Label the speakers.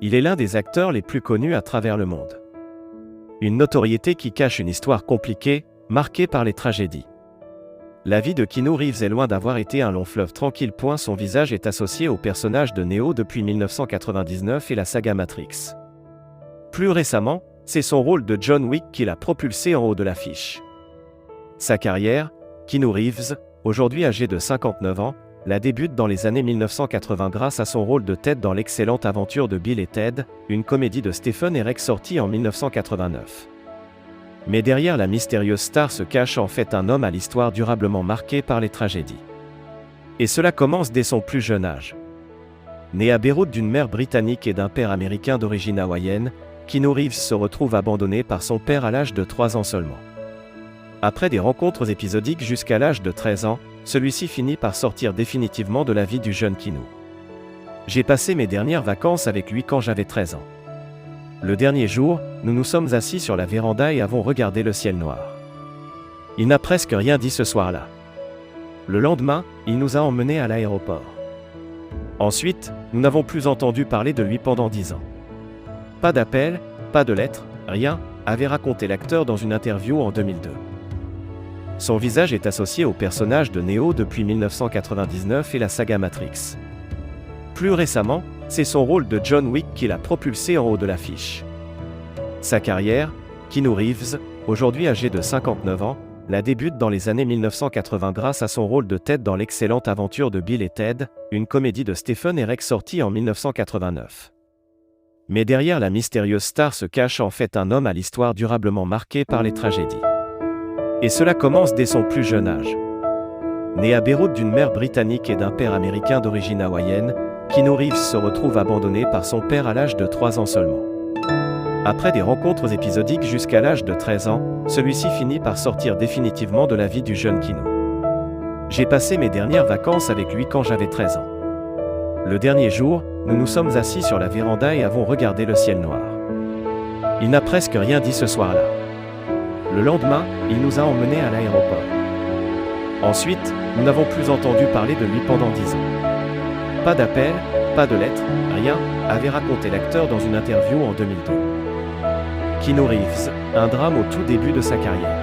Speaker 1: Il est l'un des acteurs les plus connus à travers le monde. Une notoriété qui cache une histoire compliquée, marquée par les tragédies. La vie de Keanu Reeves est loin d'avoir été un long fleuve tranquille. Son visage est associé au personnage de Neo depuis 1999 et la saga Matrix. Plus récemment, c'est son rôle de John Wick qui l'a propulsé en haut de l'affiche. Sa carrière, Keanu Reeves, aujourd'hui âgé de 59 ans, la débute dans les années 1980 grâce à son rôle de Ted dans l'excellente aventure de Bill et Ted, une comédie de Stephen Herek sortie en 1989. Mais derrière la mystérieuse star se cache en fait un homme à l'histoire durablement marquée par les tragédies. Et cela commence dès son plus jeune âge. Né à Beyrouth d'une mère britannique et d'un père américain d'origine hawaïenne, Keanu Reeves se retrouve abandonné par son père à l'âge de 3 ans seulement. Après des rencontres épisodiques jusqu'à l'âge de 13 ans, celui-ci finit par sortir définitivement de la vie du jeune Keanu. J'ai passé mes dernières vacances avec lui quand j'avais 13 ans. Le dernier jour, nous nous sommes assis sur la véranda et avons regardé le ciel noir. Il n'a presque rien dit ce soir-là. Le lendemain, il nous a emmenés à l'aéroport. Ensuite, nous n'avons plus entendu parler de lui pendant 10 ans. Pas d'appel, pas de lettre, rien, avait raconté l'acteur dans une interview en 2002. Son visage est associé au personnage de Neo depuis 1999 et la saga Matrix. Plus récemment, c'est son rôle de John Wick qui l'a propulsé en haut de l'affiche. Sa carrière, Keanu Reeves, aujourd'hui âgé de 59 ans, la débute dans les années 1980 grâce à son rôle de Ted dans l'excellente aventure de Bill et Ted, une comédie de Stephen Herek sortie en 1989. Mais derrière la mystérieuse star se cache en fait un homme à l'histoire durablement marquée par les tragédies. Et cela commence dès son plus jeune âge. Né à Beyrouth d'une mère britannique et d'un père américain d'origine hawaïenne, Keanu Reeves se retrouve abandonné par son père à l'âge de 3 ans seulement. Après des rencontres épisodiques jusqu'à l'âge de 13 ans, celui-ci finit par sortir définitivement de la vie du jeune Keanu. J'ai passé mes dernières vacances avec lui quand j'avais 13 ans. Le dernier jour, nous nous sommes assis sur la véranda et avons regardé le ciel noir. Il n'a presque rien dit ce soir-là. Le lendemain, il nous a emmenés à l'aéroport. Ensuite, nous n'avons plus entendu parler de lui pendant 10 ans. Pas d'appel, pas de lettre, rien, avait raconté l'acteur dans une interview en 2002. Keanu Reeves, un drame au tout début de sa carrière.